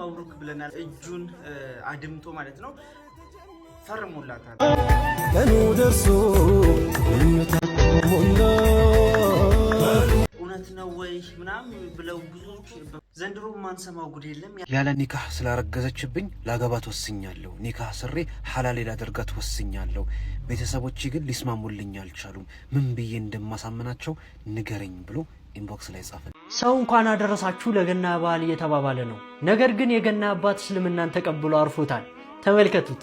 መብሩክ ብለናል። እጁን አድምቶ ማለት ነው ፈርሞላታል። ቀኑ ደርሶ እውነት ነው ወይ ምናምን ብለው ብዙዎች ዘንድሮ ማንሰማው ጉድ የለም። ያለ ኒካህ ስላረገዘችብኝ ላገባት ወስኛለሁ። ኒካህ ስሬ ሐላል ላደርጋት ወስኛለሁ። ቤተሰቦቼ ግን ሊስማሙልኝ አልቻሉም። ምን ብዬ እንደማሳምናቸው ንገረኝ ብሎ ኢንቦክስ ላይ ጻፈ። ሰው እንኳን አደረሳችሁ ለገና በዓል እየተባባለ ነው። ነገር ግን የገና አባት እስልምናን ተቀብሎ አርፎታል። ተመልከቱት።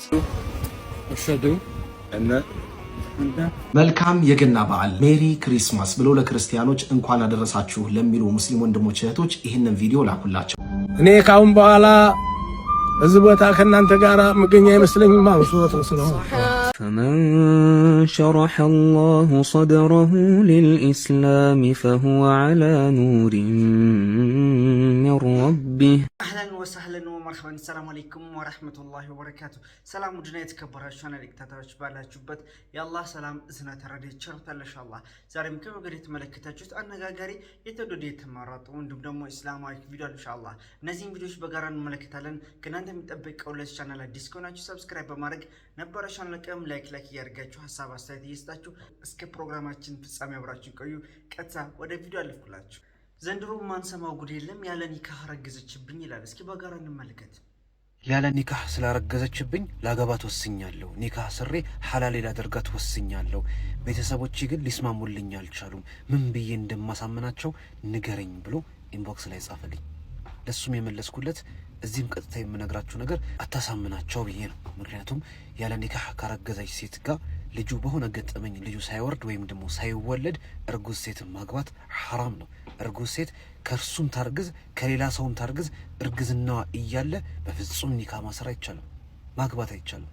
መልካም የገና በዓል ሜሪ ክሪስማስ ብሎ ለክርስቲያኖች እንኳን አደረሳችሁ ለሚሉ ሙስሊም ወንድሞች እህቶች ይህንን ቪዲዮ ላኩላቸው። እኔ ካሁን በኋላ እዚህ ቦታ ከእናንተ ጋር መገኛ አይመስለኝም። ማውሱት ስለሆነ فمن شرح الله صدره للإسلام فهو على نور من ربه. أهلا وسهلا ومرحبا. السلام عليكم ورحمة الله وبركاته. سلام ودنا يتكبرها شانا لكتاتاوش بالا جبت يا الله سلام إذنا تردي شرط الله شاء الله زارم كم قريت ملكتا جوت أنا غاقاري يتدودي تمارات وندم دمو إسلام عليك فيديو إن شاء الله نازين فيديوش بقاران ملكتا لن كنا انت متأبك أولا شانا لديسكونا سبسكرايب بمارك نبرا شانا لكم ላይክ ያርጋችሁ ሐሳብ አስተያየት ይስጣችሁ። እስከ ፕሮግራማችን ፍጻሜ አብራችሁ ቆዩ። ቀጥታ ወደ ቪዲዮ አልፍኩላችሁ። ዘንድሮ ማንሰማው ጉድ የለም። ያለ ኒካህ ረገዘችብኝ ይላል። እስኪ በጋራ እንመልከት። ያለ ኒካህ ስላረገዘችብኝ ላገባት ወስኛለሁ። ኒካህ ስሬ ሐላል ላደርጋት ወስኛለሁ። ቤተሰቦቼ ግን ሊስማሙልኝ አልቻሉም። ምን ብዬ እንደማሳምናቸው ንገረኝ ብሎ ኢንቦክስ ላይ ጻፈልኝ። ለሱም የመለስኩለት እዚህም ቀጥታ የምነግራችሁ ነገር አታሳምናቸው ብዬ ነው። ምክንያቱም ያለ ኒካህ ካረገዘች ሴት ጋር ልጁ በሆነ ገጠመኝ ልጁ ሳይወርድ ወይም ደግሞ ሳይወለድ እርጉዝ ሴት ማግባት ሐራም ነው። እርጉዝ ሴት ከእርሱም ታርግዝ ከሌላ ሰውም ታርግዝ እርግዝናዋ እያለ በፍጹም ኒካህ ማሰር አይቻልም፣ ማግባት አይቻልም።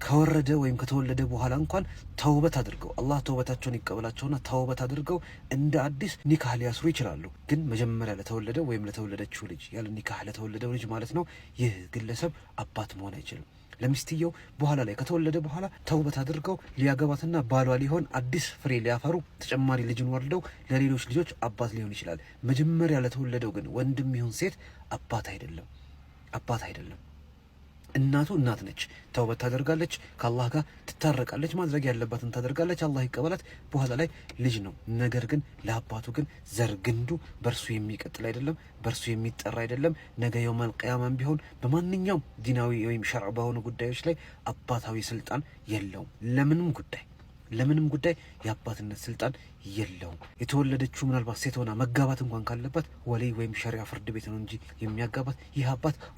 ከወረደ ወይም ከተወለደ በኋላ እንኳን ተውበት አድርገው አላህ ተውበታቸውን ይቀበላቸውና ተውበት አድርገው እንደ አዲስ ኒካህ ሊያስሩ ይችላሉ። ግን መጀመሪያ ለተወለደ ወይም ለተወለደችው ልጅ ያለ ኒካህ ለተወለደው ልጅ ማለት ነው ይህ ግለሰብ አባት መሆን አይችልም። ለሚስትየው በኋላ ላይ ከተወለደ በኋላ ተውበት አድርገው ሊያገባትና ባሏ ሊሆን አዲስ ፍሬ ሊያፈሩ ተጨማሪ ልጅን ወልደው ለሌሎች ልጆች አባት ሊሆን ይችላል። መጀመሪያ ለተወለደው ግን ወንድም ይሁን ሴት አባት አይደለም፣ አባት አይደለም። እናቱ እናት ነች። ተውበት ታደርጋለች፣ ከአላህ ጋር ትታረቃለች፣ ማድረግ ያለባትን ታደርጋለች፣ አላህ ይቀበላት። በኋላ ላይ ልጅ ነው። ነገር ግን ለአባቱ ግን ዘር ግንዱ በእርሱ የሚቀጥል አይደለም፣ በእርሱ የሚጠራ አይደለም። ነገ የውመል ቂያማም ቢሆን በማንኛውም ዲናዊ ወይም ሸርዕ በሆኑ ጉዳዮች ላይ አባታዊ ስልጣን የለውም። ለምንም ጉዳይ የአባትነት ስልጣን የለውም። የተወለደችው ምናልባት ሴት ሆና መጋባት እንኳን ካለባት ወልይ ወይም ሸሪዓ ፍርድ ቤት ነው እንጂ የሚያጋባት ይህ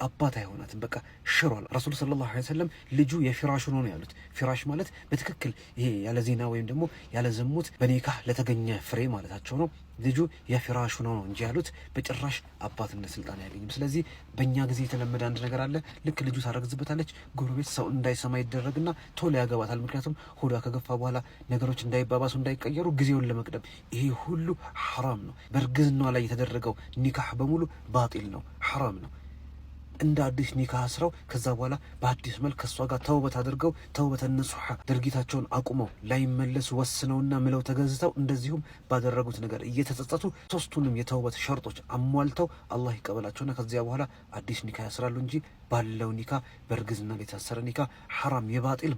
አባት አይሆናትም። በቃ ሽሯል። ረሱል ሰለላሁ ዐለይሂ ወሰለም ልጁ የፊራሹ ነው ያሉት። ፊራሽ ማለት በትክክል ይሄ ያለ ዜና ወይም ደግሞ ያለ ዝሙት በኒካህ ለተገኘ ፍሬ ማለታቸው ነው። ልጁ የፊራሹ ነው እንጂ ያሉት በጭራሽ አባትነት ስልጣን አያገኝም። ስለዚህ በእኛ ጊዜ የተለመደ አንድ ነገር አለ። ልክ ልጁ ታረግዝበታለች፣ ጎረቤት ሰው እንዳይሰማ ይደረግና ቶሎ ያገባታል። ምክንያቱም ሆዷ ከገፋ በኋላ ነገሮች እንዳይባባሱ እንዳይቀየሩ ጊዜውን ለመቅደም። ይሄ ሁሉ ሐራም ነው። በእርግዝናዋ ላይ የተደረገው ኒካህ በሙሉ ባጢል ነው፣ ሐራም ነው። እንደ አዲስ ኒካህ አስረው ከዛ በኋላ በአዲስ መልክ ከሷ ጋር ተውበት አድርገው ተውበተ ንሱሐ ድርጊታቸውን አቁመው ላይመለሱ ወስነውና ምለው ተገዝተው እንደዚሁም ባደረጉት ነገር እየተጸጸቱ ሶስቱንም የተውበት ሸርጦች አሟልተው አላህ ይቀበላቸውና ከዚያ በኋላ አዲስ ኒካህ ያስራሉ እንጂ ባለው ኒካህ በእርግዝና ላይ የታሰረ ኒካህ ሐራም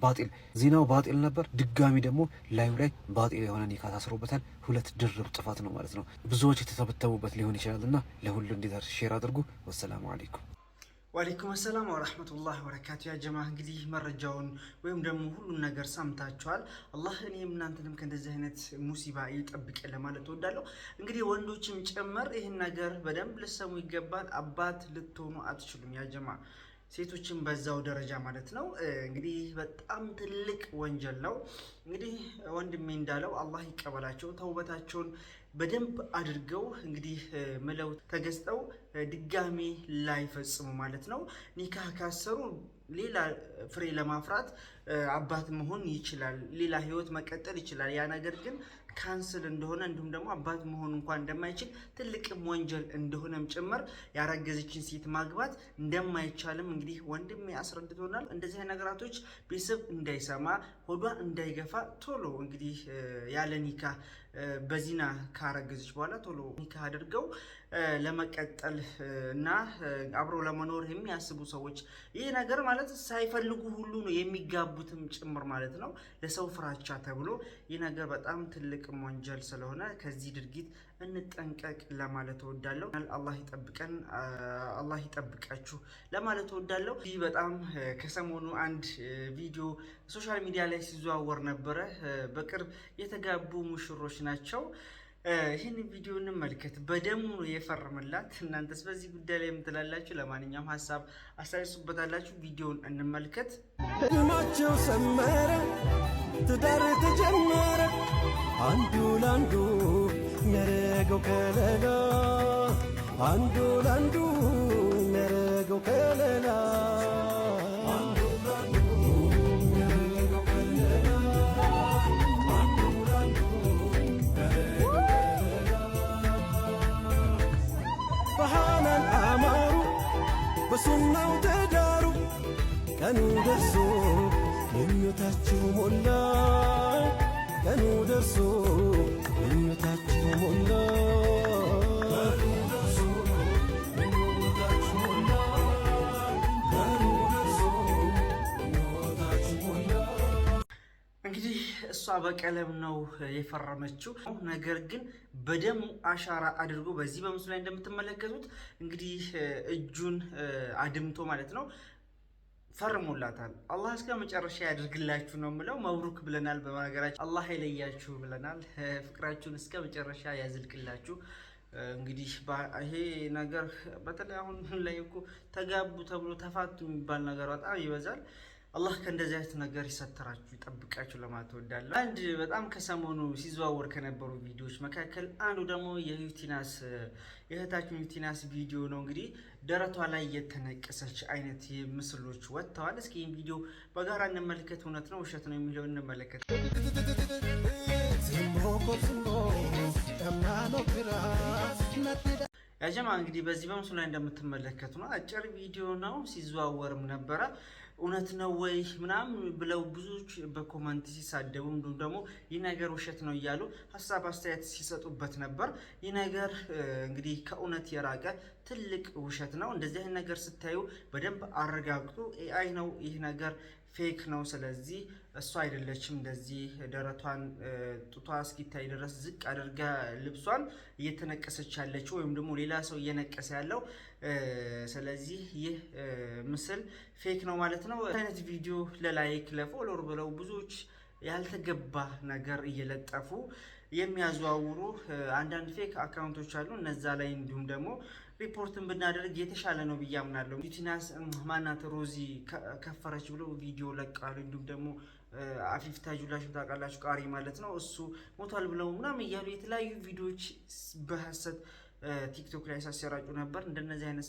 ባጢል ዜናው ባጢል ነበር። ድጋሚ ደግሞ ላዩ ላይ ባጢል የሆነ ኒካህ ታስሮበታል። ሁለት ድርብ ጥፋት ነው ማለት ነው። ብዙዎች የተተበተቡበት ሊሆን ይችላልና ለሁሉ እንዲደርስ ሼር አድርጉ። ወሰላሙ አለይኩም። ወአለይኩም ሰላም ወራህመቱላሂ ወበረካቱ። ያ ጀማ እንግዲህ መረጃውን ወይም ደግሞ ሁሉን ነገር ሰምታችኋል። አላህ እኔም እናንተንም ከእንደዚህ አይነት ሙሲባ ይጠብቀን ለማለት እወዳለሁ። እንግዲህ ወንዶችም ጭምር ይህን ነገር በደንብ ልሰሙ ይገባል። አባት ልትሆኑ አትችሉም ያ ጀማ፣ ሴቶችን በዛው ደረጃ ማለት ነው። እንግዲህ በጣም ትልቅ ወንጀል ነው። እንግዲህ ወንድሜ እንዳለው አላህ ይቀበላቸው፣ ተውበታቸውን በደንብ አድርገው እንግዲህ ምለው ተገዝተው ድጋሚ ላይፈጽሙ ማለት ነው። ኒካህ ካሰሩ ሌላ ፍሬ ለማፍራት አባት መሆን ይችላል፣ ሌላ ህይወት መቀጠል ይችላል። ያ ነገር ግን ካንስል እንደሆነ እንዲሁም ደግሞ አባት መሆን እንኳን እንደማይችል ትልቅም ወንጀል እንደሆነም ጭምር ያረገዘችን ሴት ማግባት እንደማይቻልም እንግዲህ ወንድሜ አስረድቶናል። እንደዚህ ነገራቶች ቤተሰብ እንዳይሰማ ሆዷ እንዳይገፋ ቶሎ እንግዲህ ያለ ኒካህ በዚና ካረገዘች በኋላ ቶሎ ኒካህ አድርገው ለመቀጠል እና አብሮ ለመኖር የሚያስቡ ሰዎች ይሄ ነገር ማለት ሳይፈልጉ ሁሉ ነው የሚጋቡትም ጭምር ማለት ነው። ለሰው ፍራቻ ተብሎ ይህ ነገር በጣም ትልቅ ወንጀል ስለሆነ ከዚህ ድርጊት እንጠንቀቅ ለማለት እወዳለሁ። አላህ ይጠብቀን፣ አላህ ይጠብቃችሁ ለማለት እወዳለሁ። ይህ በጣም ከሰሞኑ አንድ ቪዲዮ ሶሻል ሚዲያ ላይ ሲዘዋወር ነበረ። በቅርብ የተጋቡ ሙሽሮች ናቸው። ይህን ቪዲዮ እንመልከት። በደሙ የፈረመላት እናንተስ በዚህ ጉዳይ ላይ የምትላላችሁ? ለማንኛውም ሀሳብ አስተያየቱበታላችሁ። ቪዲዮውን እንመልከት። ህልማቸው ሰመረ፣ ትዳር ተጀመረ፣ አንዱ ላንዱ ያረገው ከለላ፣ አንዱ ላንዱ ያረገው ከለላ፣ በሃናን አማሩ በሱናው ተዳሩ፣ ቀኑ ደርሶ ምኞታችሁ ሞላ፣ ቀኑ ደርሶ ምኞታችሁ ሞላ። እንግዲህ እሷ በቀለም ነው የፈረመችው። ነገር ግን በደሙ አሻራ አድርጎ በዚህ በምስሉ ላይ እንደምትመለከቱት እንግዲህ እጁን አድምቶ ማለት ነው ፈርሞላታል። አላህ እስከ መጨረሻ ያድርግላችሁ ነው የምለው። መብሩክ ብለናል። በመናገራችን አላህ ይለያችሁ ብለናል። ፍቅራችሁን እስከ መጨረሻ ያዝልቅላችሁ። እንግዲህ ይሄ ነገር በተለይ አሁን ላይ እኮ ተጋቡ ተብሎ ተፋቱ የሚባል ነገር በጣም ይበዛል። አላህ ከእንደዚህ አይነት ነገር ይሰተራችሁ ይጠብቃችሁ ለማለት እወዳለሁ። አንድ በጣም ከሰሞኑ ሲዘዋወር ከነበሩ ቪዲዮዎች መካከል አንዱ ደግሞ የእህታችን ዩቲናስ ቪዲዮ ነው። እንግዲህ ደረቷ ላይ የተነቀሰች አይነት ምስሎች ወጥተዋል። እስኪ ይህን ቪዲዮ በጋራ እንመልከት። እውነት ነው ውሸት ነው የሚለው እንመለከት። ያጀማ እንግዲህ በዚህ በምስሉ ላይ እንደምትመለከቱ ነው። አጭር ቪዲዮ ነው፣ ሲዘዋወርም ነበረ። እውነት ነው ወይ ምናምን ብለው ብዙዎች በኮመንት ሲሳደቡ እንዲሁም ደግሞ ይህ ነገር ውሸት ነው እያሉ ሀሳብ አስተያየት ሲሰጡበት ነበር። ይህ ነገር እንግዲህ ከእውነት የራቀ ትልቅ ውሸት ነው። እንደዚህ አይነት ነገር ስታዩ በደንብ አረጋግጡ። ኤአይ ነው ይህ ነገር፣ ፌክ ነው። ስለዚህ እሷ አይደለችም እንደዚህ ደረቷን ጡቷ እስኪታይ ድረስ ዝቅ አድርጋ ልብሷን እየተነቀሰች ያለችው ወይም ደግሞ ሌላ ሰው እየነቀሰ ያለው። ስለዚህ ይህ ምስል ፌክ ነው ማለት ነው። አይነት ቪዲዮ ለላይክ ለፎሎወር ብለው ብዙዎች ያልተገባ ነገር እየለጠፉ የሚያዘዋውሩ አንዳንድ ፌክ አካውንቶች አሉ። እነዛ ላይ እንዲሁም ደግሞ ሪፖርትን ብናደርግ የተሻለ ነው ብዬ አምናለሁ። ዩቲናስ ማናት ሮዚ ከፈረች ብለው ቪዲዮ ለቃሉ። እንዲሁም ደግሞ አፊፍታ ጁላሽ ታውቃላችሁ፣ ቃሪ ማለት ነው፣ እሱ ሞቷል ብለው ምናምን እያሉ የተለያዩ ቪዲዮዎች በሐሰት ቲክቶክ ላይ ሳሰራጩ ነበር። እንደነዚህ አይነት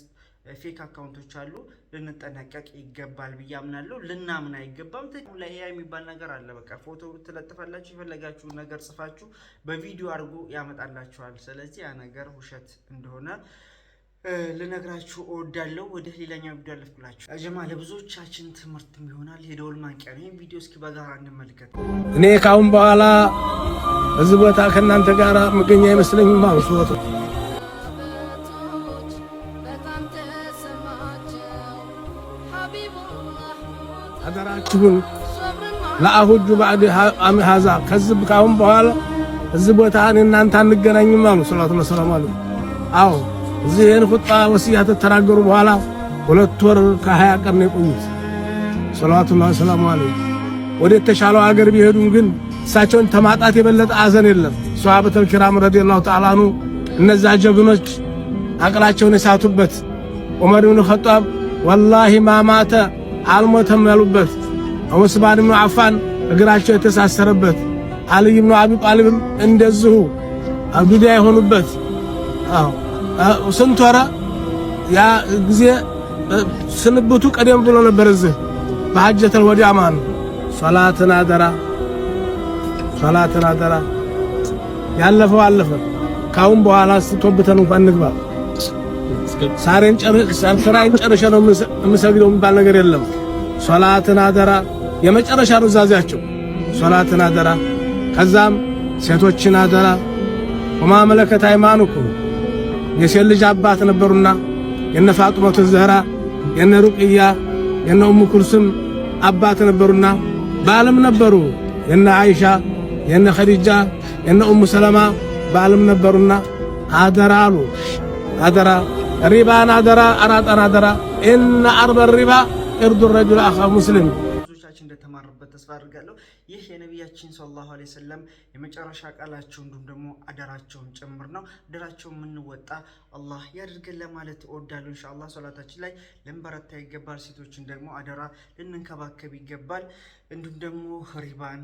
ፌክ አካውንቶች አሉ። ልንጠነቀቅ ይገባል ብዬ አምናለሁ። ልናምን አይገባም። ላይ ኤአይ የሚባል ነገር አለ። በቃ ፎቶ ትለጥፋላችሁ፣ የፈለጋችሁን ነገር ጽፋችሁ በቪዲዮ አድርጎ ያመጣላችኋል። ስለዚህ ያ ነገር ውሸት እንደሆነ ልነግራችሁ እወዳለሁ። ወደ ሌላኛው ቪዲዮ አለፍኩላችሁ። አጀማ ለብዙዎቻችን ትምህርት ይሆናል። የደወል ማንቂያ ነው። ይህን ቪዲዮ እስኪ በጋራ እንመልከት። እኔ ካሁን በኋላ እዚህ ቦታ ከእናንተ ጋር መገኛ አይመስለኝም። አውሱወቱ አደራችሁን ለአሁጁ ባዕድ አሚ ሀዛ ከዚህ ካሁን በኋላ እዚህ ቦታ እኔ እናንተ አንገናኝም አሉ ሰለላሁ ዐለይሂ ወሰለም አሉ። አዎ እዚህ ይህን ኹጥባ ወሲያ ተተናገሩ በኋላ 2 ወር ከ20 ቀን ነው የቆዩት ሰለላሁ ዐለይሂ። ወደ ተሻለው ሀገር ቢሄዱም ግን እሳቸውን ተማጣት የበለጠ አዘን የለም። ሷሃበቱል ኪራም ረዲየላሁ ተዓላ አንሁ እነዛ ጀግኖች አቅላቸውን የሳቱበት ዑመር ኢብኑ ኸጣብ ወላሂ ማማተ አልሞተም ያሉበት፣ ዑስማን ኢብኑ አፋን እግራቸው የተሳሰረበት፣ አልይ ኢብኑ አቢ ጣሊብም እንደዚሁ አብዱዳ የሆኑበት። ስንት ወረ ያ ጊዜ ስንብቱ ቀደም ብሎ ነበር። እዚህ በሐጀተል ወዲዓ ማን ሶላትን አደራ ያለፈው አለፈ። ካሁን በኋላ ስተውበተን እንኳን እንግባ ሳሬን ጨርሼ ነው የምሰግደው የሚባል ነገር የለም። ሶላትን አደራ የመጨረሻ ሩዛዚያቸው ሶላትን አደራ። ከዛም ሴቶችን አደራ ወማ መለከት አይማኑኩም የሴት ልጅ አባት ነበሩና የነ ፋጡመቱ ዘህራ የነ ሩቅያ የነ ኡሙ ኩልሱም አባት ነበሩና ባልም ነበሩ የነ አይሻ የነ ኸዲጃ የነ ኡሙ ሰለማ ባልም ነበሩና አደራ አሉ አደራ ሪባን አደራ አራጣን አደራ ኢነ አርበ ሪባ እርዱ ረጁል አኻ ሙስሊም ብዙዎቻችን እንደተማሩበት ተስፋ አድርጋለሁ። ይህ የነቢያችን ሰለላሁ ዐለይሂ ወሰለም የመጨረሻ ቃላቸው እንዲሁም ደግሞ አደራቸውን ጭምር ነው። አደራቸውን የምንወጣ አላህ ያድርገን ለማለት እወዳለሁ። ኢንሻአላህ ሶላታችን ላይ ልንበረታ ይገባል። ሴቶችን ደግሞ አደራ ልንንከባከብ ይገባል። እንዲሁም ደግሞ ሪባን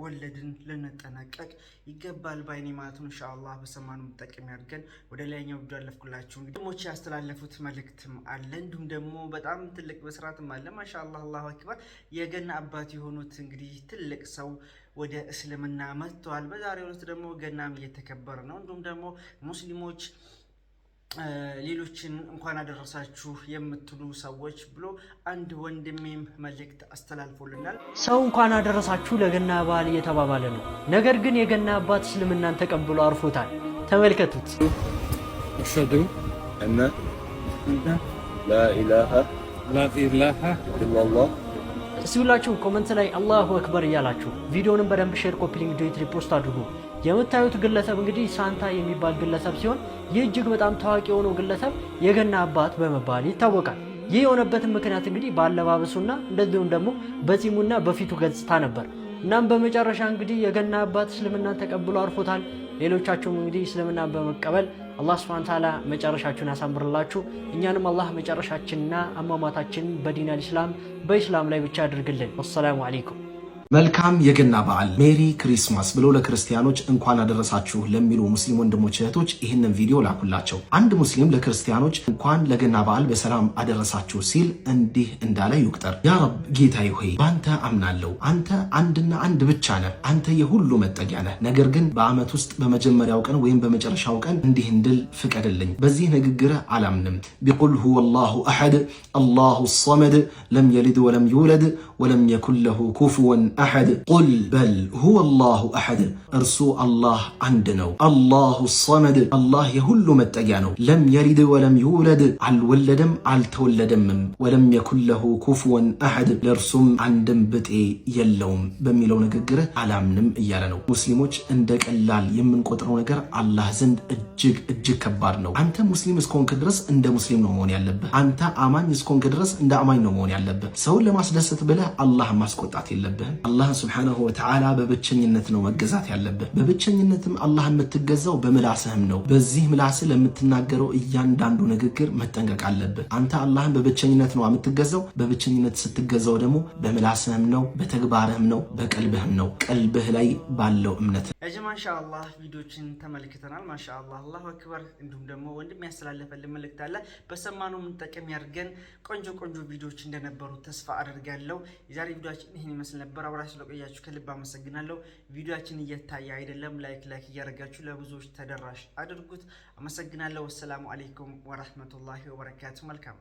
ወለድን ልንጠነቀቅ ይገባል ባይኔ ማለት ነው። ኢንሻአላህ በሰማኑ መጠቀም ያድርገን። ወደ ላይኛው ቪዲዮ አለፍኩላችሁ። እንግዲህ ሞቼ ያስተላለፉት መልእክትም አለ እንዲሁም ደግሞ በጣም ትልቅ በስራትም አለ። ማሻአላህ አላሁ አክበር። የገና አባት የሆኑት እንግዲህ ትልቅ ሰው ወደ እስልምና መጥተዋል። በዛሬው ዕለት ደግሞ ገናም እየተከበረ ነው። እንዲሁም ደግሞ ሙስሊሞች ሌሎችን እንኳን አደረሳችሁ የምትሉ ሰዎች ብሎ አንድ ወንድሜም መልእክት አስተላልፎልናል። ሰው እንኳን አደረሳችሁ ለገና በዓል እየተባባለ ነው። ነገር ግን የገና አባት እስልምናን ተቀብሎ አርፎታል። ተመልከቱት። አሽሀዱ አነ ላ ኢላሃ ኢለላህ እስቲ ሁላችሁ ኮመንት ላይ አላሁ አክበር እያላችሁ ቪዲዮንም በደንብ ሼር፣ ኮፒ ሊንክ፣ ዲዩት ሪፖስት አድርጉ። የምታዩት ግለሰብ እንግዲህ ሳንታ የሚባል ግለሰብ ሲሆን ይህ እጅግ በጣም ታዋቂ የሆነው ግለሰብ የገና አባት በመባል ይታወቃል። ይህ የሆነበትን ምክንያት እንግዲህ በአለባበሱና እንደዚሁም ደግሞ በጺሙና በፊቱ ገጽታ ነበር። እናም በመጨረሻ እንግዲህ የገና አባት እስልምናን ተቀብሎ አርፎታል። ሌሎቻችሁም እንግዲህ እስልምናን በመቀበል አላህ ሱብሓነሁ ወተዓላ መጨረሻችሁን ያሳምርላችሁ። እኛንም አላህ መጨረሻችንና አሟሟታችንን በዲን አልኢስላም በኢስላም ላይ ብቻ ያድርግልን። ወሰላሙ አለይኩም። መልካም የገና በዓል ሜሪ ክሪስማስ ብለው ለክርስቲያኖች እንኳን አደረሳችሁ ለሚሉ ሙስሊም ወንድሞች እህቶች ይህንን ቪዲዮ ላኩላቸው። አንድ ሙስሊም ለክርስቲያኖች እንኳን ለገና በዓል በሰላም አደረሳችሁ ሲል እንዲህ እንዳለ ይቁጠር። ያ ረብ ጌታዬ ሆይ ባንተ አምናለሁ። አንተ አንድና አንድ ብቻ ነህ። አንተ የሁሉ መጠጊያ ነህ። ነገር ግን በዓመት ውስጥ በመጀመሪያው ቀን ወይም በመጨረሻው ቀን እንዲህ እንድል ፍቀድልኝ። በዚህ ንግግርህ አላምንም። ቢቁል ሁወ አላሁ አሐድ አላሁ ሰመድ ለም የሊድ ወለም ይውለድ ወለም የኩን ለሁ ኩፉወን አሐድ ቁል በል ሁወ አላሁ አሐድ እርሱ አላህ አንድ ነው። አላሁ ሰመድ አላህ የሁሉ መጠጊያ ነው። ለም የሊድ ወለም ይውለድ አልወለደም አልተወለደምም። ወለም የኩን ለሁ ኩፉወን አሐድ ለእርሱም አንድም ብጤ የለውም በሚለው ንግግር አላምንም እያለ ነው። ሙስሊሞች እንደ ቀላል የምንቆጥረው ነገር አላህ ዘንድ እጅግ እጅግ ከባድ ነው። አንተ ሙስሊም እስከሆንክ ድረስ እንደ ሙስሊም ነው መሆን ያለብህ። አንተ አማኝ እስከሆንክ ድረስ እንደ አማኝ ነው መሆን ያለብህ። ሰውን ለማስደሰት ብለህ አላህ ማስቆጣት የለብህም። አላህ ሱብሓነሁ ወተዓላ በብቸኝነት ነው መገዛት ያለብህ። በብቸኝነትም አላህ የምትገዛው በምላስህም ነው። በዚህ ምላስህ ለምትናገረው እያንዳንዱ ንግግር መጠንቀቅ አለብህ። አንተ አላህን በብቸኝነት ነው የምትገዛው። በብቸኝነት ስትገዛው ደግሞ በምላስህም ነው፣ በተግባርህም ነው፣ በቀልብህም ነው። ቀልብህ ላይ ባለው እምነት ያጀማ ኢንሻአላህ ቪዲዮችን ተመልክተናል። ማሻአላህ አላሁ አክበር። እንዲሁም ደግሞ ወንድም ያስተላለፈልን መልእክት አለ። በሰማኑ የምንጠቀም ያድርገን። ቆንጆ ቆንጆ ቪዲዮዎች እንደነበሩ ተስፋ አድርጋለሁ። የዛሬ ቪዲዮአችን ይህን ይመስል ነበር። አብራችሁ ስለቆያችሁ ከልብ አመሰግናለሁ። ቪዲዮአችን እየታየ አይደለም፣ ላይክ እያደረጋችሁ ለብዙዎች ተደራሽ አድርጉት። አመሰግናለሁ። ወሰላሙ አለይኩም ወራህመቱላሂ ወበረካቱ። መልካም